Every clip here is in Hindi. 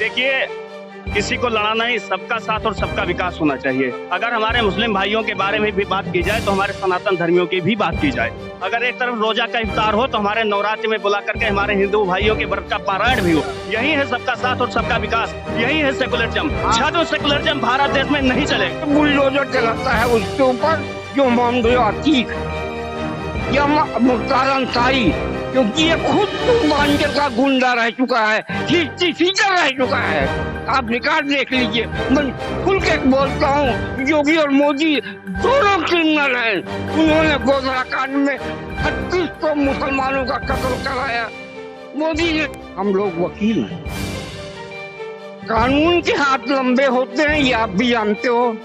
देखिए, किसी को लड़ा नहीं, सबका साथ और सबका विकास होना चाहिए। अगर हमारे मुस्लिम भाइयों के बारे में भी बात की जाए तो हमारे सनातन धर्मियों की भी बात की जाए। अगर एक तरफ रोजा का इफ्तार हो तो हमारे नवरात्र में बुला करके हमारे हिंदू भाइयों के व्रत का पारायण भी हो। यही है सबका साथ और सबका विकास, यही है सेकुलरिज्म। जो सेकुलरिज्म भारत देश में नहीं चलेगा। बुलडोजर चलाता है उसके ऊपर जो मोहम्मद अतीक या मुख्तार अंसारी, क्योंकि ये खुद पूर्वांचल का गुंडा रह चुका है, टीचर रह चुका है। आप रिकॉर्ड देख लीजिए। मैं खुल के बोलता हूँ, योगी और मोदी दोनों क्रिमिनल हैं। उन्होंने गोधरा कांड में 36 मुसलमानों का कत्ल कराया। मोदी ने, हम लोग वकील हैं, कानून के हाथ लंबे होते हैं, ये आप भी जानते हो।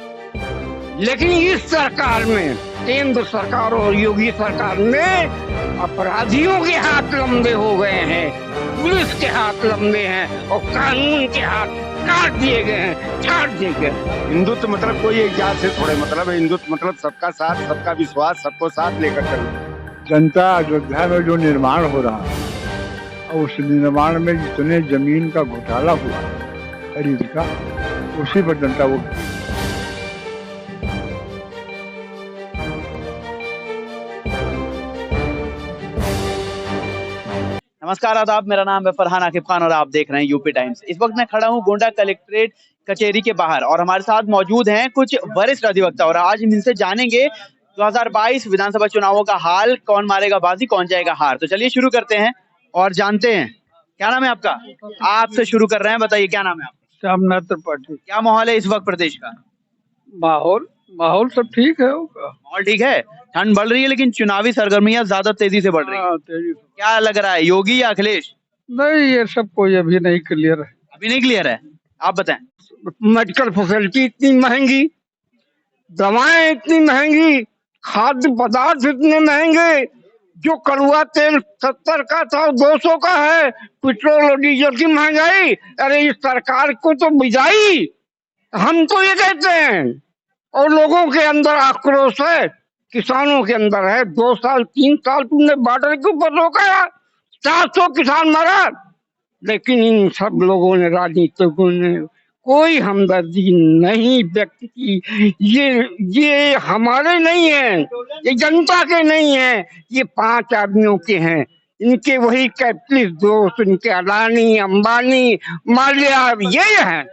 लेकिन इस सरकार में, केंद्र सरकार और योगी सरकार में अपराधियों के हाथ लंबे हो गए हैं, पुलिस के हाथ लंबे हैं और कानून के हाथ काट दिए गए हैं, छाट दिए गए हैं। हिंदुत्व मतलब कोई एक जात से थोड़े मतलब है। हिंदुत्व मतलब सबका साथ, सबका विश्वास, सबको साथ लेकर चलना। जनता अयोध्या में जो निर्माण हो रहा है और उस निर्माण में जितने जमीन का घोटाला हुआ खरीद का, उसी पर जनता वो नमस्कार, आदाब। मेरा नाम है फरहान आकिब खान और आप देख रहे हैं यूपी टाइम्स। इस वक्त मैं खड़ा हूं गोंडा कलेक्ट्रेट कचहरी के बाहर और हमारे साथ मौजूद हैं कुछ वरिष्ठ अधिवक्ता और आज हम इनसे जानेंगे 2022 विधानसभा चुनावों का हाल, कौन मारेगा बाजी, कौन जाएगा हार। तो चलिए शुरू करते हैं और जानते हैं। क्या नाम है आपका? आपसे शुरू कर रहे हैं, बताइए क्या नाम है आपका? श्यामनाथ त्रिपाठी। क्या माहौल है इस वक्त प्रदेश का? माहौल सब ठीक है। माहौल ठीक है, ठंड बढ़ रही है लेकिन चुनावी सरगर्मियां ज्यादा तेजी से बढ़ रही है। तेजी से। क्या लग रहा है, योगी या अखिलेश? नहीं, ये सब कोई अभी नहीं क्लियर है। अभी नहीं क्लियर है, आप बताएं। मेडिकल फैसिलिटी इतनी महंगी, दवाएं इतनी महंगी, खाद्य पदार्थ इतने महंगे, जो कड़ुआ तेल 70 का था 200 का है, पेट्रोल और डीजल की महंगाई। अरे इस सरकार को तो बिजाई, हम तो ये कहते हैं। और लोगों के अंदर आक्रोश है, किसानों के अंदर है। 2 साल 3 साल तुमने बॉर्डर के ऊपर रोका, 400 किसान मरा, लेकिन इन सब लोगों ने, राजनीतिकों ने कोई हमदर्दी नहीं व्यक्त की। ये हमारे नहीं है, ये जनता के नहीं है, ये 5 आदमियों के हैं। इनके वही कैपिटलिस्ट दोस्त, इनके अडानी, अंबानी, माल्या, ये है।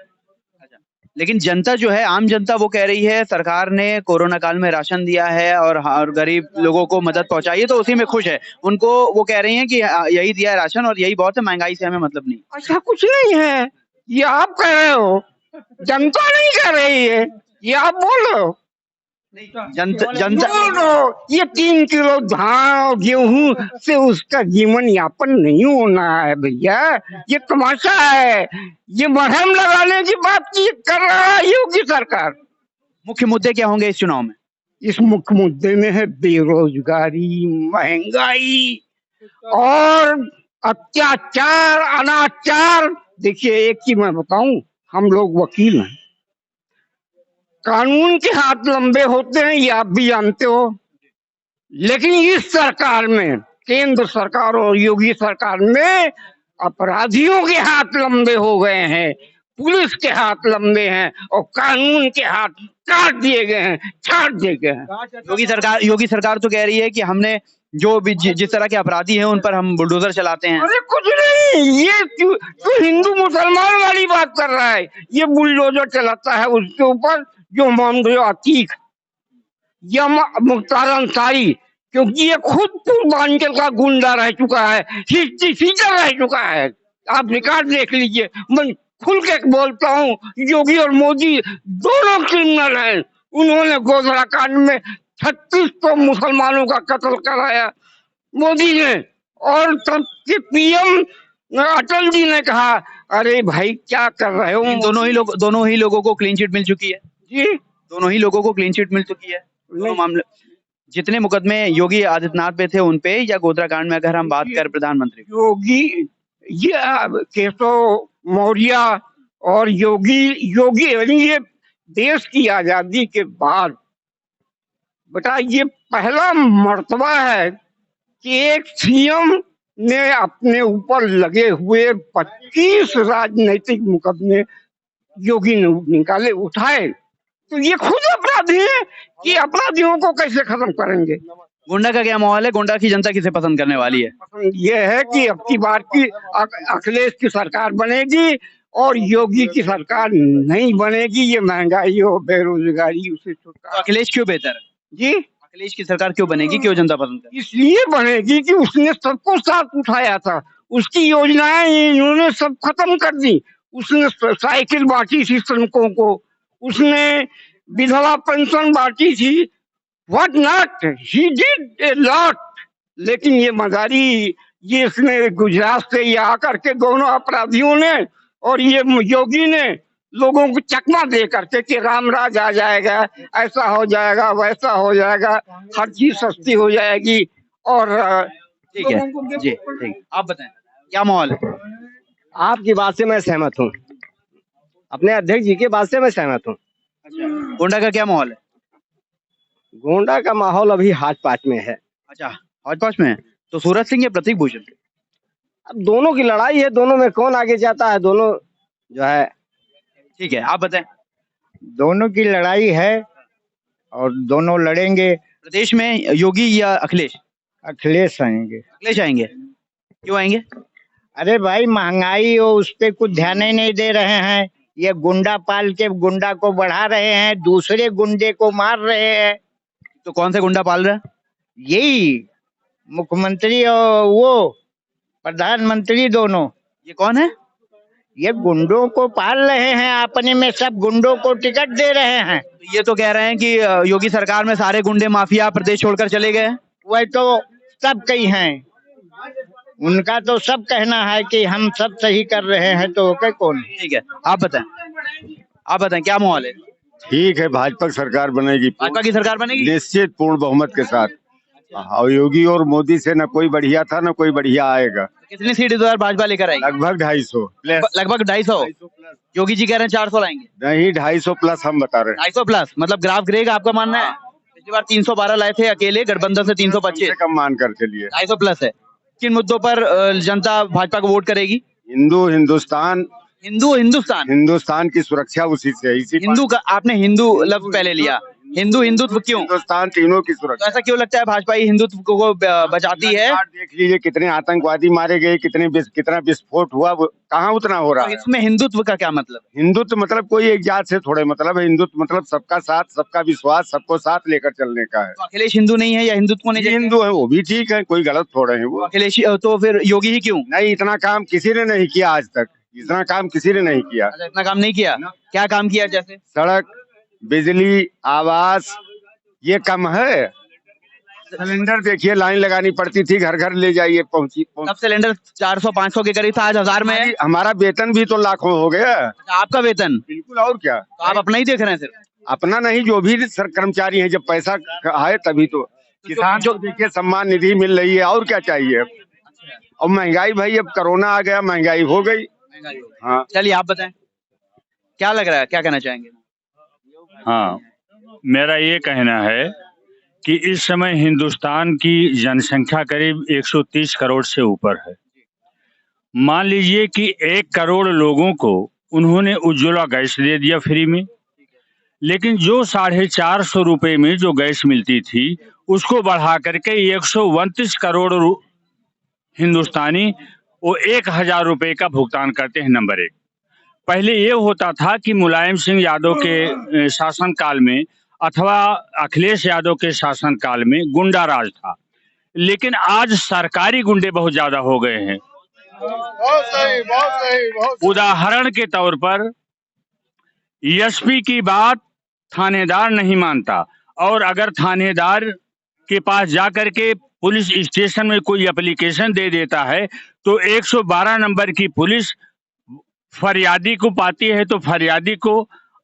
लेकिन जनता जो है, आम जनता, वो कह रही है सरकार ने कोरोना काल में राशन दिया है और गरीब लोगों को मदद पहुंचाई है तो उसी में खुश है। उनको वो कह रही हैं कि यही दिया है राशन और यही बहुत है, महंगाई से हमें मतलब नहीं। ऐसा कुछ नहीं है, ये आप कह रहे हो, जनता नहीं कह रही है, ये आप बोल रहे हो। जनता ये 3 किलो धान और गेहूं से उसका जीवन यापन नहीं होना है भैया, ये तमाशा है। ये मरहम लगाने की बात की कर रहा है योगी सरकार। मुख्य मुद्दे क्या होंगे इस चुनाव में? इस मुख्य मुद्दे में है बेरोजगारी, महंगाई और अत्याचार, अनाचार। देखिए, एक चीज मैं बताऊं, हम लोग वकील हैं, कानून के हाथ लंबे होते हैं, ये आप भी जानते हो। लेकिन इस सरकार में, केंद्र सरकार और योगी सरकार में अपराधियों के हाथ लंबे हो गए हैं, पुलिस के हाथ लंबे हैं और कानून के हाथ काट दिए गए हैं, छाट दिए गए हैं। योगी सरकार तो कह रही है कि हमने जो भी जिस तरह के अपराधी हैं उन पर हम बुलडोजर चलाते हैं। अरे कुछ नहीं, ये तू हिंदू मुसलमान वाली बात कर रहा है। ये बुलडोजर चलाता है उसके ऊपर जो मोहम्मद अतीक या मुख्तार अंसारी, क्योंकि ये खुद पूर्वांचल का गुंडा रह चुका है, टीचर रह चुका है। आप रिकॉर्ड देख लीजिए। मैं खुल के बोलता हूँ, योगी और मोदी दोनों क्रिमिनल हैं। उन्होंने गोधरा कांड में 36 मुसलमानों का कत्ल कराया, मोदी ने। और तब के पीएम अटल जी ने कहा, अरे भाई क्या कर रहे हो। दोनों ही लोगों को क्लीन चिट मिल चुकी है जी, दोनों ही लोगों को क्लीन चिट मिल चुकी है। दोनों मामले, जितने मुकदमे योगी आदित्यनाथ पे थे उन पे, या गोधरा कांड में अगर हम बात करें प्रधानमंत्री योगी, ये केशव मौर्य और योगी ये देश की आजादी के बाद बेटा ये पहला मर्तबा है कि एक सीएम ने अपने ऊपर लगे हुए 25 राजनीतिक मुकदमे योगी ने निकाले, उठाए। तो ये खुद अपराधी हैं कि अपराधियों को कैसे खत्म करेंगे। गोंडा का क्या माहौल है? गोंडा की जनता किसे पसंद करने वाली है? ये है कि अब की बार की अखिलेश की सरकार बनेगी और योगी की सरकार नहीं बनेगी। ये महंगाई और बेरोजगारी उसे तो छुटकारा। अखिलेश क्यों बेहतर है? जी, अखिलेश की सरकार क्यों बनेगी, क्यों जनता पसंद करेगी? इसलिए बनेगी कि उसने सबको साथ उठाया था। उसकी योजनाएं इन्होंने सब खत्म कर दी। उसने साइकिल बांटी थी श्रमिकों को, उसने विधवा पेंशन बांटी थी। What not, he did a lot. लेकिन ये मदारी, ये इसने गुजरात से ये आकर के दोनों अपराधियों ने और ये योगी ने लोगों को चकमा दे करके कि रामराज आ जाएगा, ऐसा हो जाएगा, वैसा हो जाएगा, हर चीज सस्ती हो जाएगी। और ठीक है जी, ठीक। आप बताएं क्या माहौल है? आपकी बात से मैं सहमत हूँ, अपने अध्यक्ष जी के बात से मैं सहमत हूँ। गोंडा का क्या माहौल है? गोंडा का माहौल अभी हाथ पाँच में है। अच्छा, हौज पौच में है। तो सूरज सिंह या प्रतीक भूषण? अब दोनों की लड़ाई है, दोनों में कौन आगे जाता है, दोनों जो है। ठीक है, आप बताएं। दोनों की लड़ाई है और दोनों लड़ेंगे। प्रदेश में योगी या अखिलेश? अखिलेश आएंगे। अखिलेश आएंगे। क्यों आएंगे? अरे भाई, महंगाई और उस पे कुछ ध्यान ही नहीं दे रहे हैं। ये गुंडा पाल के गुंडा को बढ़ा रहे हैं, दूसरे गुंडे को मार रहे हैं। तो कौन से गुंडा पाल रहा है? यही मुख्यमंत्री और वो प्रधानमंत्री दोनों। ये कौन है? ये गुंडों को पाल रहे हैं, अपने में सब गुंडों को टिकट दे रहे हैं। तो ये तो कह रहे हैं कि योगी सरकार में सारे गुंडे माफिया प्रदेश छोड़कर चले गए हैं। वही तो सब कही हैं, उनका तो सब कहना है कि हम सब सही कर रहे हैं, तो ओके कौन? ठीक है, आप बताएं क्या माहौल है? ठीक है, भाजपा की सरकार बनेगी, भाजपा की सरकार बनेगी। निश्चित पूर्ण बहुमत के साथ। और योगी और मोदी से न कोई बढ़िया था, न कोई बढ़िया आएगा। कितनी सीट इस बार भाजपा लेकर आएगी? लगभग 250 लगभग 250। योगी जी कह रहे हैं 400 लाएंगे। नहीं, 250 प्लस हम बता रहे हैं। 250 प्लस मतलब ग्राफ गिरेगा, आपका मानना है? पिछली बार 312 लाए थे अकेले, गठबंधन से 325। कम मान कर चलिए। 250 प्लस है। किन मुद्दों पर जनता भाजपा को वोट करेगी? हिंदुस्तान हिंदुस्तान की सुरक्षा उसी से है। हिंदू का आपने हिंदू लफ्ज पहले लिया, हिंदुत्व क्यों? हिंदुस्तान तीनों की तो सुरक्षा। ऐसा क्यों लगता है भाजपा ही हिंदुत्व को बचाती है? देख लीजिए कितने आतंकवादी मारे गए, कितना विस्फोट हुआ, कहाँ उतना हो रहा तो है। इसमें हिंदुत्व का क्या मतलब? हिंदुत्व मतलब कोई एक जात से थोड़े मतलब है। हिंदुत्व मतलब सबका साथ, सबका विश्वास, सबको साथ लेकर चलने का है। तो अखिलेश हिंदू नहीं है या हिंदुत्व नहीं? हिंदू है वो भी ठीक है, कोई गलत थोड़े हैं वो। अखिलेश तो फिर योगी ही क्यों? नहीं, इतना काम किसी ने नहीं किया आज तक, इतना काम किसी ने नहीं किया। अच्छा, इतना काम नहीं किया? क्या काम किया? जैसे सड़क, बिजली, आवास, ये कम है। सिलेंडर देखिए, लाइन लगानी पड़ती थी, घर घर ले जाइए, पहुंची। तब सिलेंडर 400-500 के करीब था, आज 1000 में है। हमारा वेतन भी तो लाखों हो गया। अच्छा, आपका वेतन? बिल्कुल, और क्या। तो आप अपना ही देख रहे हैं सिर्फ? अपना नहीं, जो भी कर्मचारी हैं, जब पैसा आए तभी तो। किसान जो देखिए सम्मान निधि मिल रही है, और क्या चाहिए। और महंगाई भाई, अब कोरोना आ गया, महंगाई हो गई। हाँ, चलिए आप बताएं क्या लग रहा है, क्या कहना चाहेंगे? हाँ, मेरा ये कहना है कि इस समय हिंदुस्तान की जनसंख्या करीब 130 करोड़ से ऊपर है। मान लीजिए कि 1 करोड़ लोगों को उन्होंने उज्ज्वला गैस दे दिया फ्री में, लेकिन जो 450 रुपये में जो गैस मिलती थी उसको बढ़ा करके 129 करोड़ हिंदुस्तानी वो 1000 रुपये का भुगतान करते हैं। नंबर 1, पहले ये होता था कि मुलायम सिंह यादव के शासनकाल में अथवा अखिलेश यादव के शासनकाल में गुंडा राज था, लेकिन आज सरकारी गुंडे बहुत ज्यादा हो गए हैं। उदाहरण के तौर पर एसपी की बात थानेदार नहीं मानता, और अगर थानेदार के पास जाकर के पुलिस स्टेशन में कोई एप्लीकेशन दे देता है तो 112 नंबर की पुलिस फरियादी को पाती है तो फरियादी को,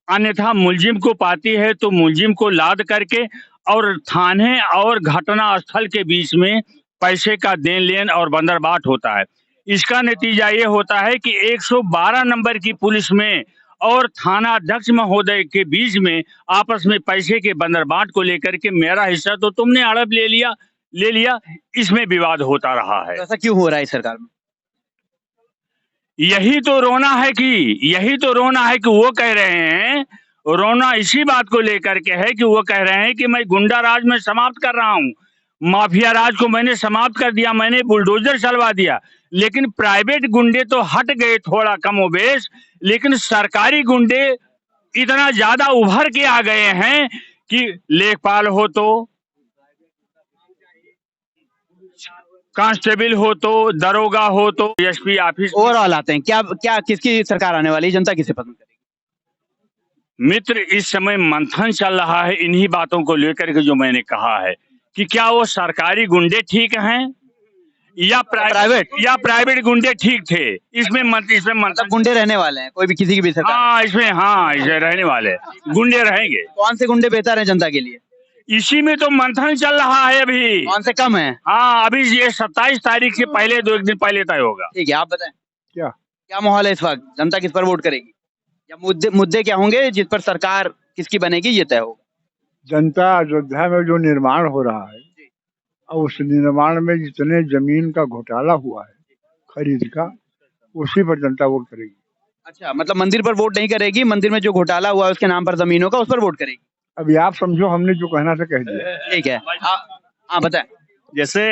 अन्यथा मुलजिम को पाती है तो मुलजिम को लाद करके, और थाने और घटना स्थल के बीच में पैसे का देन लेन और बंदरबाट होता है। इसका नतीजा ये होता है कि 112 नंबर की पुलिस में और थाना अध्यक्ष महोदय के बीच में आपस में पैसे के बंदरबाट को लेकर के, मेरा हिस्सा तो तुमने हड़प ले लिया, ले लिया, इसमें विवाद होता रहा है। तो ऐसा क्यों हो रहा है इस सरकार में? यही तो रोना है कि वो कह रहे हैं, रोना इसी बात को लेकर के है कि वो कह रहे हैं कि मैं गुंडा राज में समाप्त कर रहा हूं, माफिया राज को मैंने समाप्त कर दिया, मैंने बुलडोजर चलवा दिया। लेकिन प्राइवेट गुंडे तो हट गए थोड़ा कमोबेश, लेकिन सरकारी गुंडे इतना ज्यादा उभर के आ गए हैं कि लेखपाल हो तो, कांस्टेबल हो तो, दरोगा हो तो, एसपी ऑफिस। ओवरऑल आते हैं, क्या क्या किसकी सरकार आने वाली है, जनता किसे पसंद करेगी? मित्र, इस समय मंथन चल रहा है इन्हीं बातों को लेकर के, जो मैंने कहा है कि क्या वो सरकारी गुंडे ठीक हैं या प्राइवेट गुंडे ठीक थे। इसमें मतलब गुंडे रहने वाले हैं, कोई भी किसी की भी सरकार? इसमें रहने वाले गुंडे रहेंगे। कौन से गुंडे बेहतर हैं जनता के लिए? इसी में तो मंथन चल रहा है अभी। कौन से कम है? हाँ, अभी ये 27 तारीख से पहले एक दिन पहले तय होगा। ठीक है, आप बताएं क्या माहौल है इस वक्त, जनता किस पर वोट करेगी, या मुद्दे क्या होंगे जिस पर सरकार किसकी बनेगी ये तय होगा? जनता अयोध्या में जो निर्माण हो रहा है और उस निर्माण में जितने जमीन का घोटाला हुआ है खरीद का, उसी पर जनता वोट करेगी। अच्छा, मतलब मंदिर पर वोट नहीं करेगी, मंदिर में जो घोटाला हुआ है उसके नाम पर जमीनों का, उस पर वोट करेगी। अभी आप समझो, हमने जो कहना था कह दिया। ठीक है, हाँ बताएं। जैसे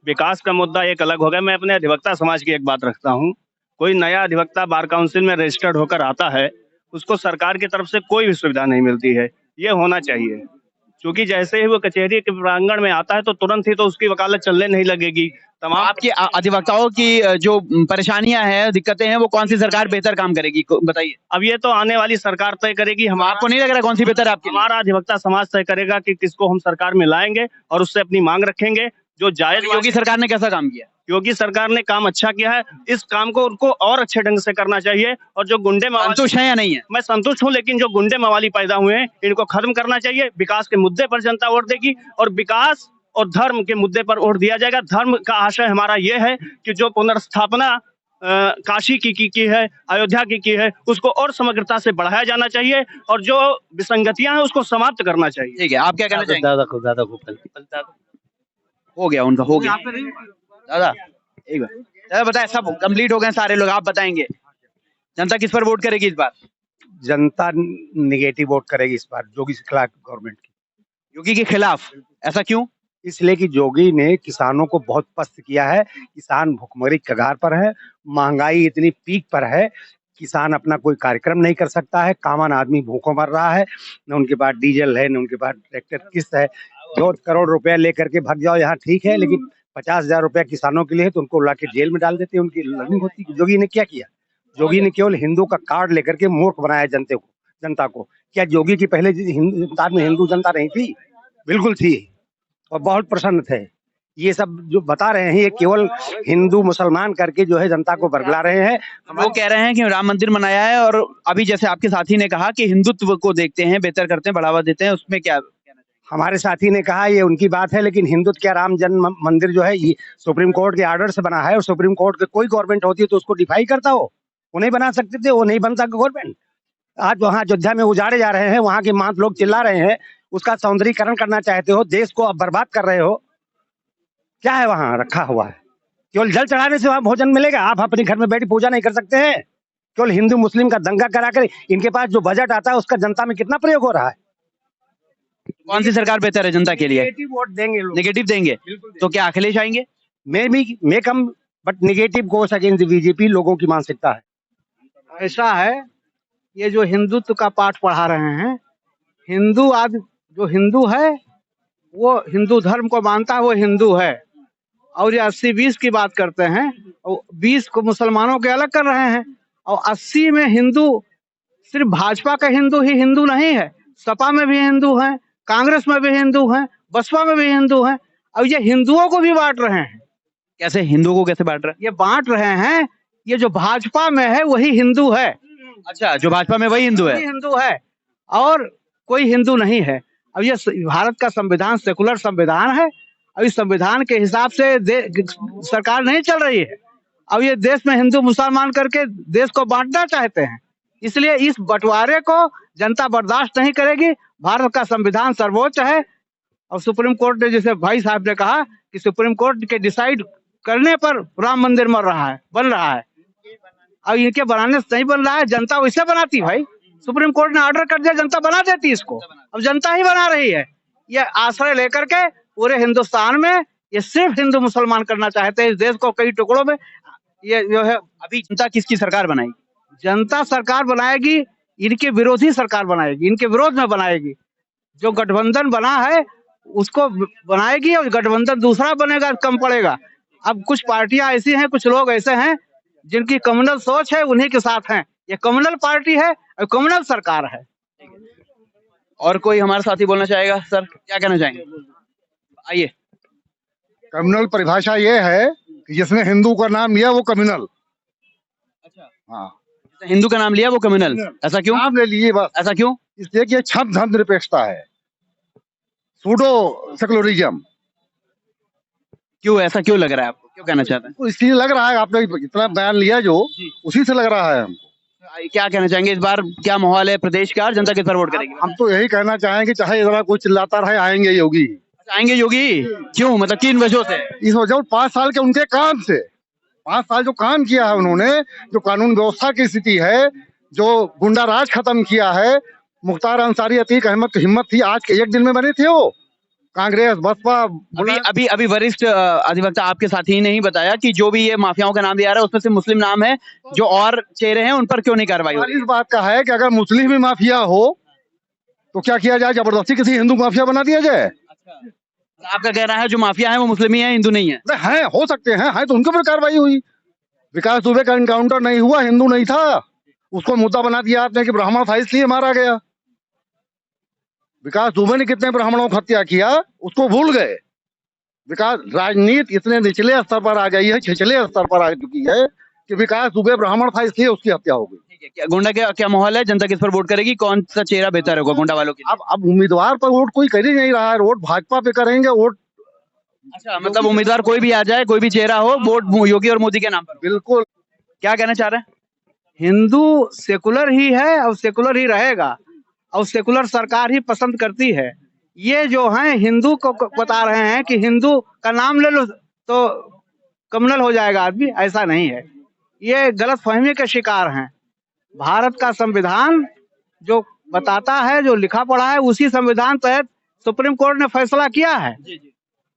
विकास का मुद्दा एक अलग हो गया। मैं अपने अधिवक्ता समाज की एक बात रखता हूँ, कोई नया अधिवक्ता बार काउंसिल में रजिस्टर्ड होकर आता है, उसको सरकार की तरफ से कोई भी सुविधा नहीं मिलती है। ये होना चाहिए, क्योंकि जैसे ही वो कचहरी के प्रांगण में आता है तो तुरंत ही तो उसकी वकालत चलने नहीं लगेगी। तमाम आपकी अधिवक्ताओं की जो परेशानियां हैं, दिक्कतें हैं, वो कौन सी सरकार बेहतर काम करेगी बताइए? अब ये तो आने वाली सरकार तय करेगी। आपको नहीं लग रहा कौन सी बेहतर आपकी? हमारा अधिवक्ता समाज तय करेगा कि किसको हम सरकार में लाएंगे और उससे अपनी मांग रखेंगे जो जायज। योगी सरकार ने कैसा काम किया? योगी सरकार ने काम अच्छा किया है, इस काम को उनको और अच्छे ढंग से करना चाहिए। और जो गुंडे संतुष्ट है या नहीं है? मैं संतुष्ट हूँ, लेकिन जो गुंडे मवाली पैदा हुए हैं इनको खत्म करना चाहिए। विकास के मुद्दे पर जनता वोट देगी और विकास और धर्म के मुद्दे पर वोट दिया जाएगा। धर्म का आशय हमारा ये है कि जो पुनर्स्थापना काशी की है, अयोध्या की है, उसको और समग्रता से बढ़ाया जाना चाहिए और जो विसंगतियां हैं उसको समाप्त करना चाहिए। ठीक है, आप क्या कहना चाहेंगे? दादा हो गया उनका, हो गया। दादा एक बार दादा बताए, सब कंप्लीट हो गए सारे लोग, आप बताएंगे जनता किस पर वोट करेगी इस बार? जनता निगेटिव वोट करेगी इस बार, योगी के खिलाफ, गवर्नमेंट की। योगी के खिलाफ? ऐसा क्यों? इसलिए कि योगी ने किसानों को बहुत पस्त किया है, किसान भुखमरी कगार पर है, महंगाई इतनी पीक पर है, किसान अपना कोई कार्यक्रम नहीं कर सकता है, कामन आदमी भूखों मर रहा है, न उनके पास डीजल है, न उनके पास ट्रैक्टर किस्त है। 2 करोड़ रुपया लेकर के भाग जाओ यहाँ ठीक है, लेकिन 50,000 रुपया किसानों के लिए तो उनको ला के जेल में डाल देते हैं, उनकी लर्निंग होती है। योगी ने क्या किया? योगी ने केवल हिंदू का कार्ड लेकर के मूर्ख बनाया जनता को। क्या योगी की पहले हिंदुस्तान में हिंदू जनता नहीं थी? बिल्कुल थी और बहुत प्रसन्न थे। ये सब जो बता रहे हैं ये केवल हिंदू मुसलमान करके जो है जनता को बरगला रहे हैं। वो कह रहे हैं कि राम मंदिर बनाया है, और अभी जैसे आपके साथी ने कहा कि हिंदुत्व को देखते हैं, बेहतर करते हैं, बढ़ावा देते हैं, उसमें क्या? हमारे साथी ने कहा ये उनकी बात है, लेकिन हिंदुत्व क्या राम जन्म मंदिर जो है ये सुप्रीम कोर्ट के ऑर्डर से बना है, और सुप्रीम कोर्ट के कोई गवर्नमेंट होती है तो उसको डिफाई करता हो, वो नहीं बना सकते थे, वो नहीं बनता गवर्नमेंट। आज वहाँ अयोध्या में उजाड़े जा रहे हैं, वहाँ के महंत लोग चिल्ला रहे हैं, उसका सौंदर्यीकरण करना चाहते हो, देश को अब बर्बाद कर रहे हो। क्या है वहाँ रखा हुआ है? केवल जल चढ़ाने से वहाँ भोजन मिलेगा? आप अपने घर में बैठ पूजा नहीं कर सकते हैं? केवल हिंदू मुस्लिम का दंगा कराकर इनके पास जो बजट आता है उसका जनता में कितना प्रयोग हो रहा है? कौन सी सरकार बेहतर है जनता के लिए? नेगेटिव वोट देंगे लोग। नेगेटिव देंगे तो क्या अखिलेश आएंगे? May come but negative goes against BJP, लोगों की मानसिकता है। ऐसा है, ये जो हिंदुत्व का पाठ पढ़ा रहे हैं, हिंदू आज जो हिंदू है वो हिंदू धर्म को मानता है, वो हिंदू है। और ये 80-20 की बात करते हैं और 20 को मुसलमानों के अलग कर रहे हैं, और 80 में हिंदू सिर्फ भाजपा का हिंदू ही हिंदू नहीं है, सपा में भी हिंदू हैं, कांग्रेस में भी हिंदू हैं, बसपा में भी हिंदू हैं, और ये हिंदुओं को भी बांट रहे हैं। कैसे हिंदुओं को कैसे बांट रहे हैं? ये बांट रहे हैं, ये जो भाजपा में है वही हिंदू है। अच्छा, जो भाजपा में वही हिंदू है? हिंदू है और कोई हिंदू नहीं है। अब ये भारत का संविधान सेकुलर संविधान है, अब इस संविधान के हिसाब से सरकार नहीं चल रही है। अब ये देश में हिंदू मुसलमान करके देश को बांटना चाहते हैं, इसलिए इस बंटवारे को जनता बर्दाश्त नहीं करेगी। भारत का संविधान सर्वोच्च है, और सुप्रीम कोर्ट ने, जैसे भाई साहब ने कहा कि सुप्रीम कोर्ट के डिसाइड करने पर राम मंदिर बन रहा है। अब इनके बनाने से नहीं बन रहा है, जनता वैसे बनाती भाई। सुप्रीम कोर्ट ने ऑर्डर कर दिया, जनता बना देती इसको। अब जनता ही बना रही है। ये आश्रय लेकर के पूरे हिंदुस्तान में ये सिर्फ हिंदू मुसलमान करना चाहते हैं इस देश को कई टुकड़ों में। ये जो है, अभी जनता किसकी सरकार बनाएगी? जनता सरकार बनाएगी, इनके विरोधी सरकार बनाएगी, इनके विरोध में बनाएगी। जो गठबंधन बना है उसको बनाएगी, और गठबंधन दूसरा बनेगा, कम पड़ेगा। अब कुछ पार्टियां ऐसी हैं, कुछ लोग ऐसे हैं जिनकी कम्युनल सोच है, उन्हीं के साथ हैं। ये कम्युनल पार्टी है और कम्युनल सरकार है। और कोई हमारे साथी बोलना चाहेगा? सर क्या कहना चाहेंगे? आइए। कम्युनल परिभाषा ये है कि जिसने हिंदू का नाम लिया वो कम्युनल। अच्छा, हाँ, हिंदू का नाम लिया वो कम्युनल, ऐसा क्यों? नाम ले लिए बस। ऐसा क्यों? इसलिए कि ये छद्म धर्मनिरपेक्षता है, सूडो सेकुलरिज्म। क्यों ऐसा क्यों लग रहा है आपको? क्यों कहना चाहते हैं? तो इसलिए लग रहा है, आपने इतना बयान लिया जो, उसी से लग रहा है हमको। क्या कहना चाहेंगे इस बार क्या माहौल है प्रदेश का और जनता किस पर वोट करेगी? हम तो यही कहना चाहेंगे, चाहे इतना कुछ चिल्लाता रहे, आएंगे योगी। आएंगे योगी? क्यों, मतलब किन वजहों से? इस वजह 5 साल के उनके काम से, 5 साल जो काम किया है उन्होंने, जो कानून व्यवस्था की स्थिति है, जो गुंडा राज खत्म किया है, मुख्तार अंसारी, अतीक अहमद की हिम्मत थी, आज के एक दिन में बने थे वो। कांग्रेस, बसपा, अभी वरिष्ठ अधिवक्ता आपके साथी ने ही बताया कि जो भी ये माफियाओं का नाम दिया रहा है उसमें से मुस्लिम नाम है, जो और चेहरे हैं उन पर क्यों नहीं कार्रवाई हो रही? इस बात का है कि अगर मुस्लिम भी माफिया हो तो क्या किया जाए, जबरदस्ती किसी हिंदू माफिया बना दिया जाए? आपका कहना है जो माफिया है वो मुस्लिम ही है, हिंदू नहीं है? हैं, हो सकते हैं तो उनके ऊपर कार्रवाई हुई। विकास दुबे का इनकाउंटर नहीं हुआ, हिंदू नहीं था, उसको मुद्दा बना दिया आपने कि ब्राह्मण था इसलिए मारा गया। विकास दुबे ने कितने ब्राह्मणों को हत्या किया उसको भूल गए। विकास राजनीति इतने निचले स्तर पर आ गई है, छिछले स्तर पर आ चुकी है कि विकास दुबे ब्राह्मण था इसलिए उसकी हत्या हो गई। क्या गुंडा क्या माहौल है? जनता किस पर वोट करेगी? कौन सा चेहरा बेहतर होगा गुंडा वालों के लिए? अब उम्मीदवार पर वोट कोई कर ही नहीं रहा है, वोट भाजपा पे करेंगे वोट। अच्छा, मतलब उम्मीदवार कोई भी आ जाए, कोई भी चेहरा हो, वोट योगी और मोदी के नाम पर? बिल्कुल। क्या कहना चाह रहे हैं? हिंदू सेकुलर ही है और सेकुलर ही रहेगा, और सेकुलर सरकार ही पसंद करती है। ये जो हैं हिंदू को बता रहे हैं कि हिंदू का नाम ले लो तो कम्युनल हो जाएगा आदमी, ऐसा नहीं है। ये गलत फहमी के शिकार हैं। भारत का संविधान जो बताता है, जो लिखा पढ़ा है, उसी संविधान तहत सुप्रीम कोर्ट ने फैसला किया है,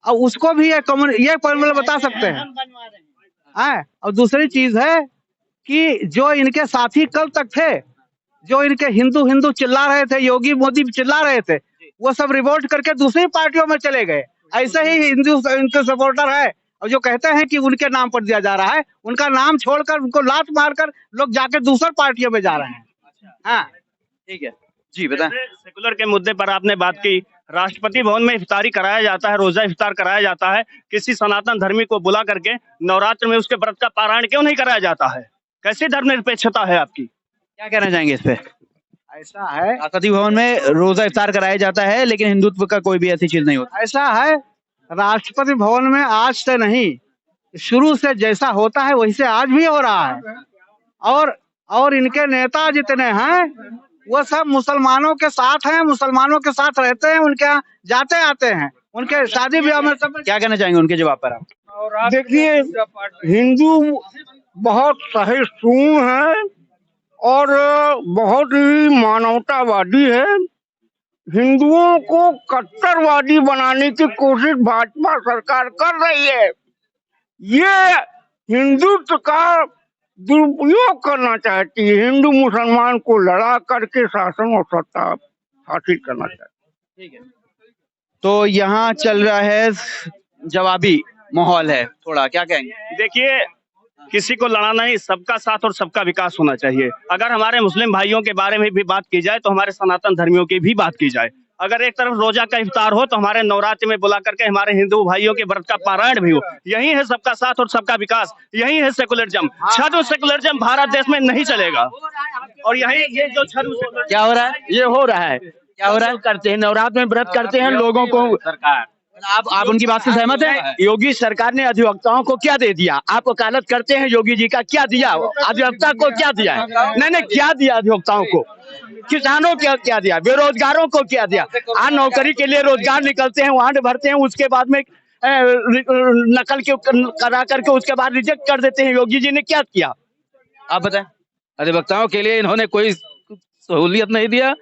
और उसको भी ये कम्युनल बता सकते हैं। और दूसरी चीज है कि जो इनके साथी कल तक थे, जो इनके हिंदू हिंदू चिल्ला रहे थे, योगी मोदी चिल्ला रहे थे, वो सब रिवोल्ट करके दूसरी पार्टियों में चले गए। ऐसे ही हिंदू इनके सपोर्टर है, और जो कहते हैं कि उनके नाम पर दिया जा रहा है, उनका नाम छोड़कर उनको लात मारकर लोग जाके दूसरी पार्टियों में जा रहे हैं। हाँ, ठीक है जी, बताएं। सेकुलर के मुद्दे पर आपने बात की। राष्ट्रपति भवन में इफ्तारी कराया जाता है, रोजा इफ्तार कराया जाता है। किसी सनातन धर्मी को बुला करके नवरात्र में उसके व्रत का पारायण क्यों नहीं कराया जाता है? कैसी धर्मनिरपेक्षता है आपकी? क्या कहना चाहेंगे इस पे? ऐसा है, राष्ट्रपति भवन में रोजा इफ्तार कराया जाता है लेकिन हिंदुत्व का कोई भी ऐसी चीज नहीं होती। ऐसा है, राष्ट्रपति भवन में आज से नहीं, शुरू से जैसा होता है वैसे आज भी हो रहा है। और इनके नेता जितने हैं वो सब मुसलमानों के साथ हैं, मुसलमानों के साथ रहते हैं, उनके यहाँ जाते आते हैं, उनके शादी ब्याह में सब। क्या कहना चाहेंगे उनके जवाब पर आप? देखिए, हिंदू बहुत सहिष्णु है और बहुत ही मानवतावादी है। हिंदुओं को कट्टरवादी बनाने की कोशिश भाजपा सरकार कर रही है। ये हिंदुत्व का दुरुपयोग करना चाहती है, हिंदू मुसलमान को लड़ा करके शासन और सत्ता हासिल करना चाहती है। ठीक है, तो यहाँ चल रहा है जवाबी माहौल है थोड़ा, क्या कहेंगे? देखिए, किसी को लड़ा नहीं, सबका साथ और सबका विकास होना चाहिए। अगर हमारे मुस्लिम भाइयों के बारे में भी बात की जाए तो हमारे सनातन धर्मियों की भी बात की जाए। अगर एक तरफ रोजा का इफ्तार हो तो हमारे नवरात्र में बुला करके हमारे हिंदू भाइयों के व्रत का पारायण भी हो। यही है सबका साथ और सबका विकास, यही है सेकुलरिज्म। छद्म सेकुलरिज्म भारत देश में नहीं चलेगा। और यही ये जो छद्म क्या हो रहा है? ये हो रहा है, क्या हो रहा है? करते हैं नवरात्र में व्रत करते हैं, लोगों को आप उनकी बात से सहमत हैं? योगी सरकार ने अधिवक्ताओं को क्या दे दिया? आप वकालत करते हैं योगी जी का, क्या दिया? अधिवक्ता को क्या दिया है? नहीं, क्या दिया अधिवक्ताओं को? किसानों को क्या दिया? बेरोजगारों को क्या दिया? आज नौकरी के लिए रोजगार निकलते हैं, वाहन भरते हैं, उसके बाद में नकल के करा करके उसके बाद रिजेक्ट कर देते हैं। योगी जी ने क्या किया? आप बताएं। अधिवक्ताओं के लिए इन्होंने कोई सहूलियत नहीं दिया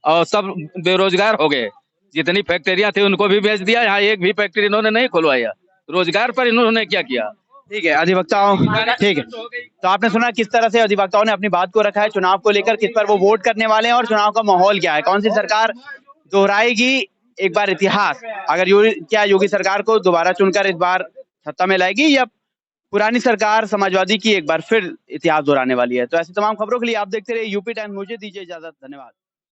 और सब बेरोजगार हो गए। जितनी फैक्ट्रियां थी उनको भी बेच दिया, यहाँ एक भी फैक्ट्री इन्होंने नहीं खुलवाया। रोजगार पर इन्होंने क्या किया? ठीक है, अधिवक्ताओं, ठीक है, तो आपने सुना किस तरह से अधिवक्ताओं ने अपनी बात को रखा है चुनाव को लेकर, किस पर वो वोट करने वाले हैं और चुनाव का माहौल क्या है, कौन सी सरकार दोहराएगी एक बार इतिहास, अगर क्या योगी सरकार को दोबारा चुनकर इस बार सत्ता में लाएगी या पुरानी सरकार समाजवादी की एक बार फिर इतिहास दोहराने वाली है। तो ऐसी तमाम खबरों के लिए आप देखते रहिए यूपी टाइम्स। मुझे दीजिए इजाजत, धन्यवाद।